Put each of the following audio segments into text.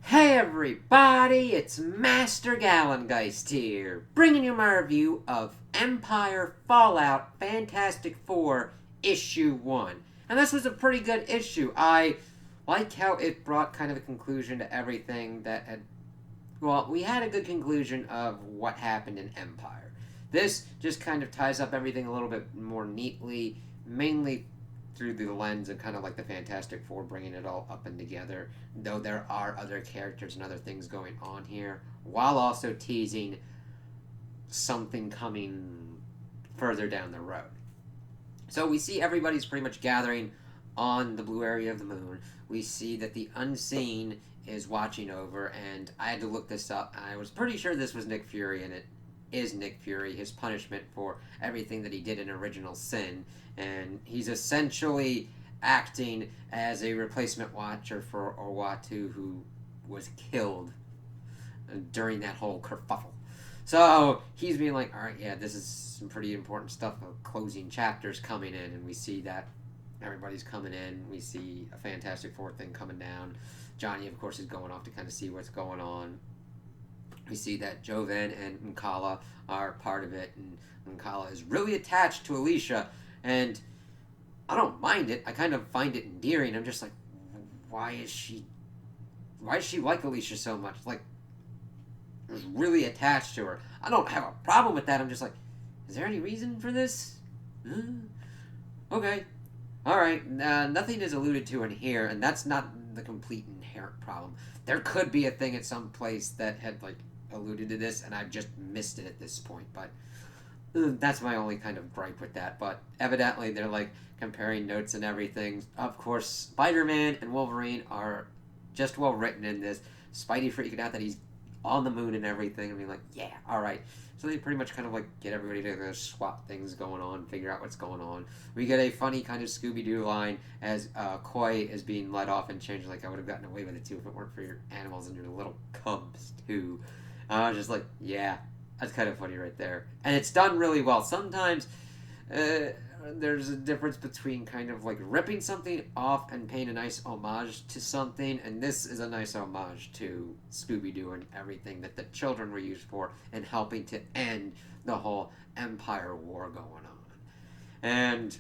Hey everybody, it's Master Gallengeist here, bringing you my review of Empire Fallout Fantastic Four Issue 1. And this was a pretty good issue. I like how it brought kind of a conclusion to everything that had. Well, we had a good conclusion of what happened in Empire. This just kind of ties up everything a little bit more neatly, mainly through the lens of kind of like the Fantastic Four, bringing it all up and together, though there are other characters and other things going on here, while also teasing something coming further down the road. So we see everybody's pretty much gathering on the blue area of the moon. We see that the Unseen is watching over, and I had to look this up. I was pretty sure this was Nick Fury, and it is Nick Fury, his punishment for everything that he did in Original Sin. And he's essentially acting as a replacement Watcher for Owatu, who was killed during that whole kerfuffle. So he's being like, all right, yeah, this is some pretty important stuff. Closing chapters coming in, and we see that everybody's coming in. We see a Fantastic Four thing coming down. Johnny, of course, is going off to kind of see what's going on. We see that Jovan and Nkala are part of it, and Nkala is really attached to Alicia, and I don't mind it. I kind of find it endearing. I'm just like, why is she like Alicia so much? Like, was really attached to her. I don't have a problem with that. I'm just like, is there any reason for this? Okay. Alright. Nothing is alluded to in here, and that's not the complete inherent problem. There could be a thing at some place that had, like, alluded to this, and I've just missed it at this point, but that's my only kind of gripe with that. But evidently they're, like, comparing notes and everything. Of course, Spider-Man and Wolverine are just well written in this. Spidey freaking out that he's on the moon and everything. I mean, like, yeah, all right. So they pretty much kind of like get everybody to swap things going on, figure out what's going on. We get a funny kind of Scooby-Doo line as Koi is being let off and changed. Like, I would have gotten away with it too if it weren't for your animals and your little cubs too. I was just like, yeah, that's kind of funny right there. And it's done really well. Sometimes there's a difference between kind of like ripping something off and paying a nice homage to something, and this is a nice homage to Scooby-Doo and everything that the children were used for in helping to end the whole Empire War going on. And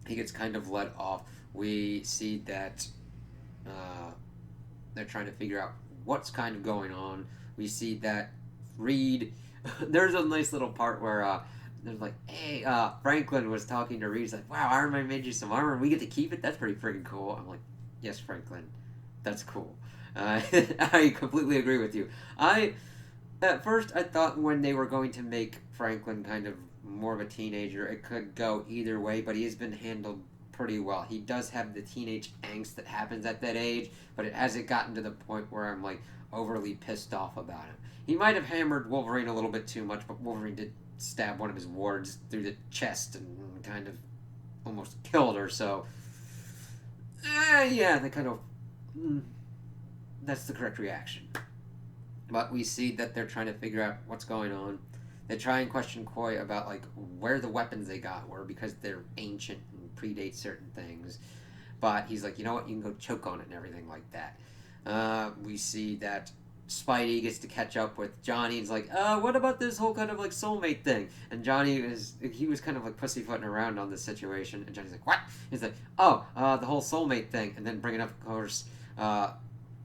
he gets kind of let off. We see that they're trying to figure out what's kind of going on. We see that Reed, there's a nice little part where they're like, hey, Franklin was talking to Reed. He's like, wow, Iron Man made you some armor and we get to keep it? That's pretty freaking cool. I'm like, yes, Franklin, that's cool. I completely agree with you. At first, I thought when they were going to make Franklin kind of more of a teenager, it could go either way, but he has been handled pretty well. He does have the teenage angst that happens at that age, but it hasn't gotten to the point where I'm like overly pissed off about him. He might have hammered Wolverine a little bit too much, but Wolverine did stab one of his wards through the chest and kind of almost killed her, so yeah, they kind of that's the correct reaction. But we see that they're trying to figure out what's going on. They try and question Koi about like where the weapons they got were because they're ancient and predate certain things. But he's like, you know what, you can go choke on it and everything like that. We see that Spidey gets to catch up with Johnny. He's like, what about this whole kind of like soulmate thing? And Johnny was kind of like pussyfooting around on this situation. And Johnny's like, what? He's like, the whole soulmate thing. And then bringing up, of course,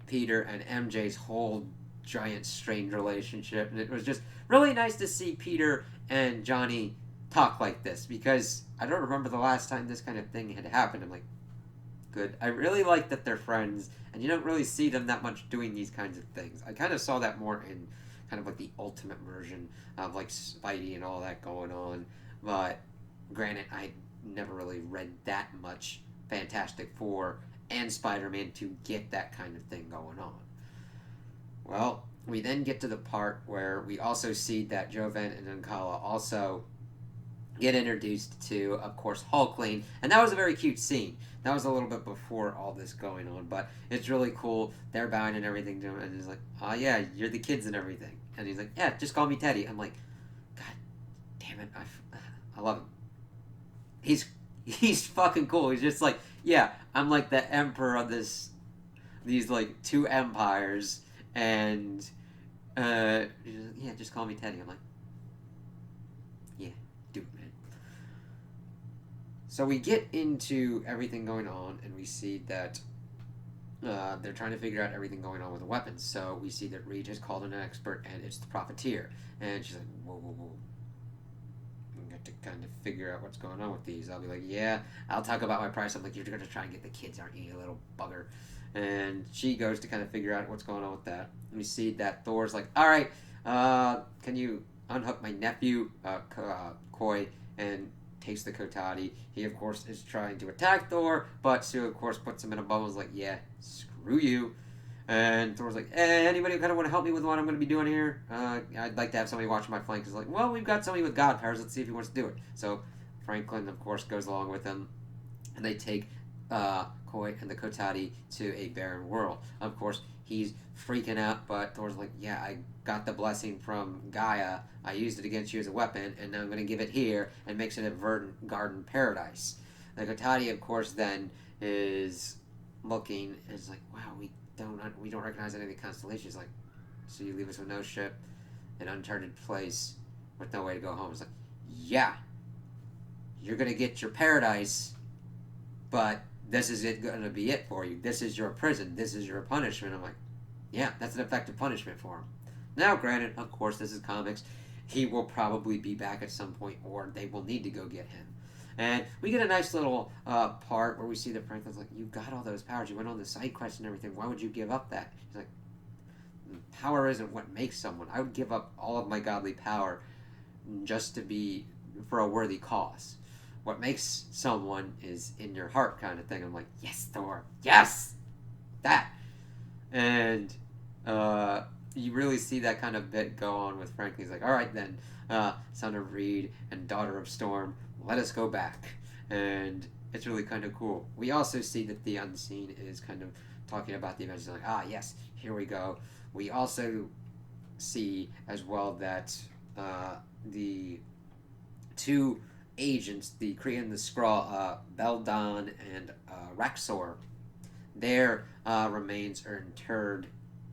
Peter and MJ's whole giant strange relationship. And it was just really nice to see Peter and Johnny talk like this, because I don't remember the last time this kind of thing had happened. I'm like, good. I really like that they're friends, and you don't really see them that much doing these kinds of things. I kind of saw that more in kind of like the ultimate version of like Spidey and all that going on, but granted, I never really read that much Fantastic Four and Spider-Man to get that kind of thing going on. Well, we then get to the part where we also see that Jovan and Nkala also get introduced to, of course, Hulkling, and that was a very cute scene. That was a little bit before all this going on, but it's really cool. They're bowing and everything to him, and he's like, oh yeah, you're the kids and everything. And he's like, yeah, just call me Teddy. I'm like, God damn it, I love him. He's fucking cool. He's just like, yeah, I'm like the emperor of this these like two empires, and yeah, just call me Teddy. I'm like, yeah, do it, man. So we get into everything going on, and we see that they're trying to figure out everything going on with the weapons. So we see that Reed has called in an expert, and it's the Profiteer. And she's like, whoa, whoa, whoa. I got to kind of figure out what's going on with these. I'll be like, yeah, I'll talk about my price. I'm like, you're going to try and get the kids, aren't you, you little bugger? And she goes to kind of figure out what's going on with that. And we see that Thor's like, all right, can you unhook my nephew, Koi, and takes the Kotati. He, of course, is trying to attack Thor, but Sue, of course, puts him in a bubble and is like, yeah, screw you. And Thor's like, anybody kind of want to help me with what I'm going to be doing here? I'd like to have somebody watching my flank. He's like, well, we've got somebody with god powers. Let's see if he wants to do it. So Franklin, of course, goes along with him, and they take Koi and the Kotati to a barren world. Of course, he's freaking out, but Thor's like, yeah, I got the blessing from Gaia. I used it against you as a weapon, and now I'm going to give it here and makes it a verdant garden paradise. The Kotati, of course, then is looking and is like, wow, we don't recognize any of the constellations. Like, so you leave us with no ship, an uncharted place with no way to go home. It's like, yeah, you're going to get your paradise, but this is it going to be it for you. This is your prison. This is your punishment. I'm like, yeah, that's an effective punishment for him. Now, granted, of course, this is comics. He will probably be back at some point, or they will need to go get him. And we get a nice little part where we see that Franklin's like, you got all those powers. You went on the side quest and everything. Why would you give up that? He's like, power isn't what makes someone. I would give up all of my godly power just to be for a worthy cause. What makes someone is in your heart, kind of thing. I'm like, yes, Thor, yes, that. And you really see that kind of bit go on with Franklin. He's like, all right then, son of Reed and daughter of Storm, let us go back. And it's really kind of cool. We also see that the Unseen is kind of talking about the events. Like, ah, yes, here we go. We also see as well that the two agents, the Kree and the Skrull, Beldon and Raxor, their remains are interred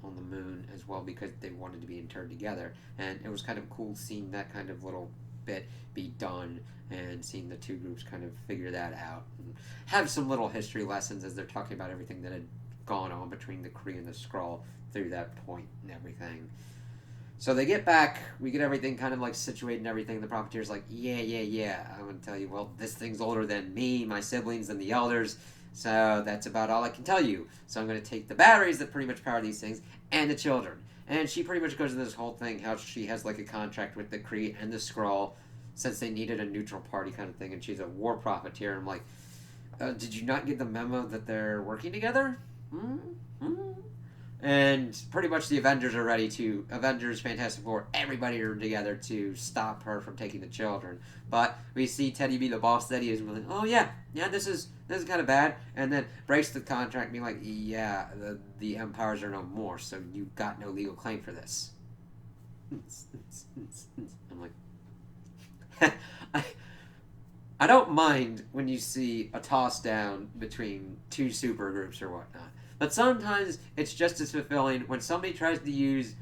on the moon as well because they wanted to be interred together. And it was kind of cool seeing that kind of little bit be done and seeing the two groups kind of figure that out and have some little history lessons as they're talking about everything that had gone on between the Kree and the Skrull through that point and everything. So they get back, we get everything kind of like situated and everything. The Profiteer's like, yeah. I'm going to tell you, well, this thing's older than me, my siblings, and the elders. So that's about all I can tell you. So I'm going to take the batteries that pretty much power these things and the children. And she pretty much goes into this whole thing, how she has like a contract with the Kree and the Skrull since they needed a neutral party kind of thing. And she's a war profiteer. I'm like, did you not get the memo that they're working together? And pretty much the Avengers are ready to, Avengers, Fantastic Four, everybody are together to stop her from taking the children. But we see Teddy be the boss that he is, and we're like, oh yeah, this is kind of bad. And then breaks the contract, being like, yeah, the Empires are no more, so you got no legal claim for this. I'm like, I don't mind when you see a toss down between two super groups or whatnot. But sometimes it's just as fulfilling when somebody tries to use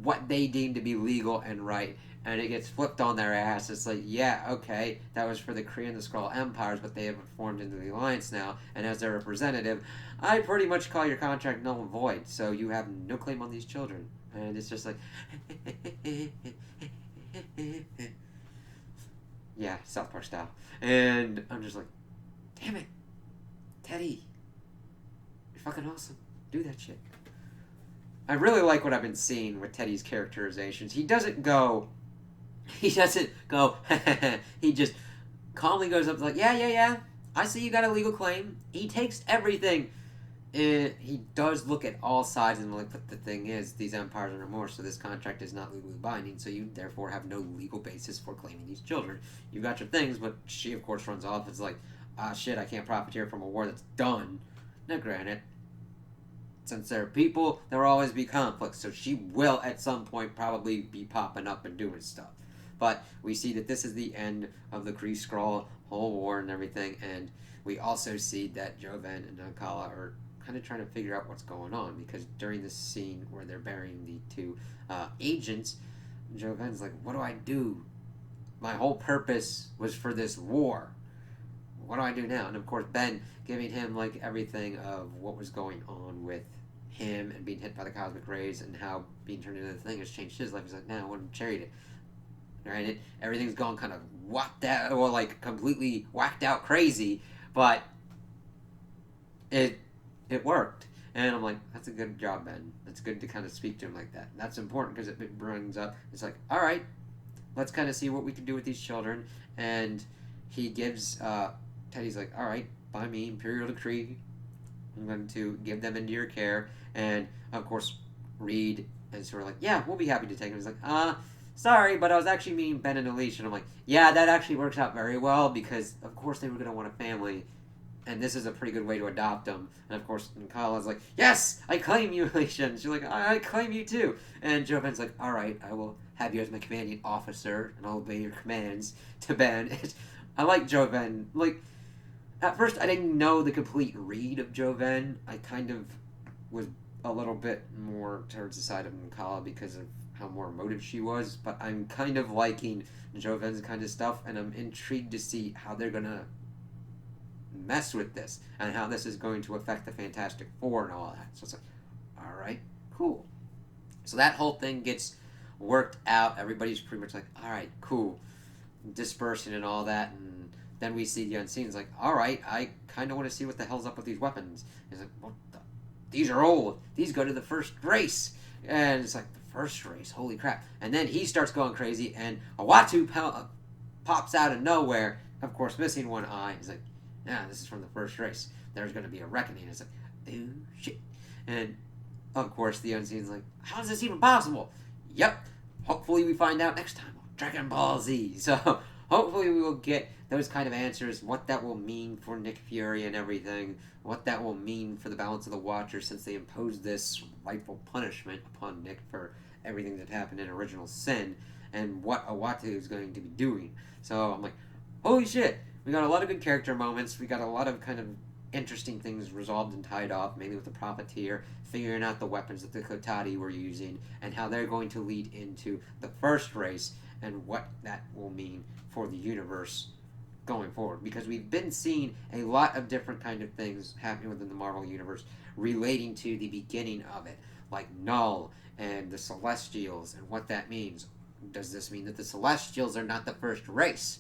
what they deem to be legal and right, and it gets flipped on their ass. It's like, yeah, okay, that was for the Kree and the Skrull empires, but they have formed into the Alliance now, and as their representative, I pretty much call your contract null and void, so you have no claim on these children. And it's just like, yeah, South Park style. And I'm just like, damn it, Teddy. Fucking awesome. Do that shit. I really like what I've been seeing with Teddy's characterizations. He doesn't go, he just calmly goes up like, yeah, I see you got a legal claim. He takes everything. He does look at all sides and like, but the thing is, these empires are no more, so this contract is not legally binding, so you therefore have no legal basis for claiming these children. You've got your things, but she of course runs off. It's like, shit, I can't profiteer from a war that's done. Now granted, since there are people, there will always be conflicts, so she will at some point probably be popping up and doing stuff. But we see that this is the end of the Kree Skrull whole war and everything, and we also see that Jovan and Nankala are kind of trying to figure out what's going on, because during this scene where they're burying the two agents, Joven's like, what do I do? My whole purpose was for this war. What do I do now? And of course, Ben giving him like everything of what was going on with him and being hit by the cosmic rays and how being turned into the thing has changed his life. He's like, no, I want to charity. Right? Everything's gone kind of whacked out, or like completely whacked out crazy, but it worked. And I'm like, that's a good job, Ben. That's good to kind of speak to him like that. And that's important because it brings up, it's like, all right, let's kind of see what we can do with these children. And he gives, Teddy's like, all right, by me, Imperial Decree, I'm going to give them into your care. And of course, Reed is sort of like, yeah, we'll be happy to take him. He's like, sorry, but I was actually meeting Ben and Alicia. And I'm like, yeah, that actually works out very well, because of course they were going to want a family, and this is a pretty good way to adopt them. And of course, Kala's like, yes, I claim you, Alicia. And she's like, I claim you too. And Joven's like, all right, I will have you as my commanding officer, and I'll obey your commands to Ben. I like Joven. Like, at first I didn't know the complete read of Joven. I kind of was a little bit more towards the side of Kala because of how more emotive she was, but I'm kind of liking Joven's kind of stuff, and I'm intrigued to see how they're gonna mess with this and how this is going to affect the Fantastic Four and all that. So it's like, all right, cool. So that whole thing gets worked out. Everybody's pretty much like, all right, cool, dispersing and all that. And then we see the Unseen. It's like, all right, I kind of want to see what the hell's up with these weapons. It's like, what the? These are old. These go to the first race. And it's like, first race, holy crap. And then he starts going crazy, and Awatu pops out of nowhere, of course missing one eye. He's like, yeah, this is from the first race. There's going to be a reckoning. It's like, oh shit. And of course the Unseen's like, how is this even possible? Yep, hopefully we find out next time on Dragon Ball Z. So hopefully we will get those kind of answers, what that will mean for Nick Fury and everything, what that will mean for the balance of the Watchers, since they imposed this rightful punishment upon Nick for everything that happened in Original Sin, and what Awatu is going to be doing. So I'm like, holy shit, we got a lot of good character moments, we got a lot of kind of interesting things resolved and tied off, mainly with the Profiteer, figuring out the weapons that the Kotati were using, and how they're going to lead into the first race, and what that will mean for the universe going forward, because we've been seeing a lot of different kind of things happening within the Marvel Universe relating to the beginning of it, like Null and the Celestials, and what that means. Does this mean that the Celestials are not the first race?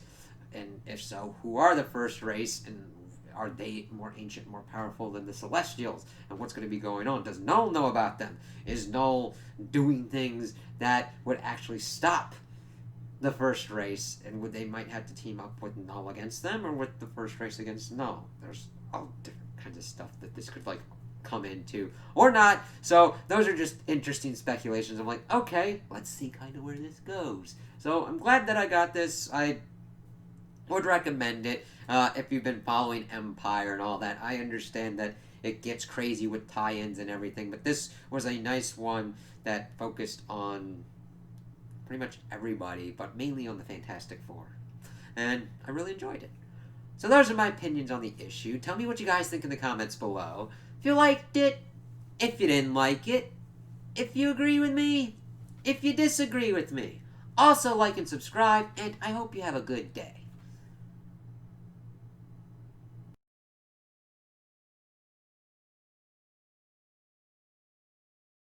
And if so, who are the first race, and are they more ancient, more powerful than the Celestials? And what's going to be going on? Does Null know about them? Is Null doing things that would actually stop the first race, and would they might have to team up with Null against them, or with the first race against Null? There's all different kinds of stuff that this could like come into or not. So those are just interesting speculations. I'm like, okay, let's see kind of where this goes. So I'm glad that I got this. I would recommend it if you've been following Empyre and all that. I understand that it gets crazy with tie-ins and everything, but this was a nice one that focused on pretty much everybody, but mainly on the Fantastic Four. And I really enjoyed it. So those are my opinions on the issue. Tell me what you guys think in the comments below. If you liked it, if you didn't like it, if you agree with me, if you disagree with me. Also like and subscribe, and I hope you have a good day.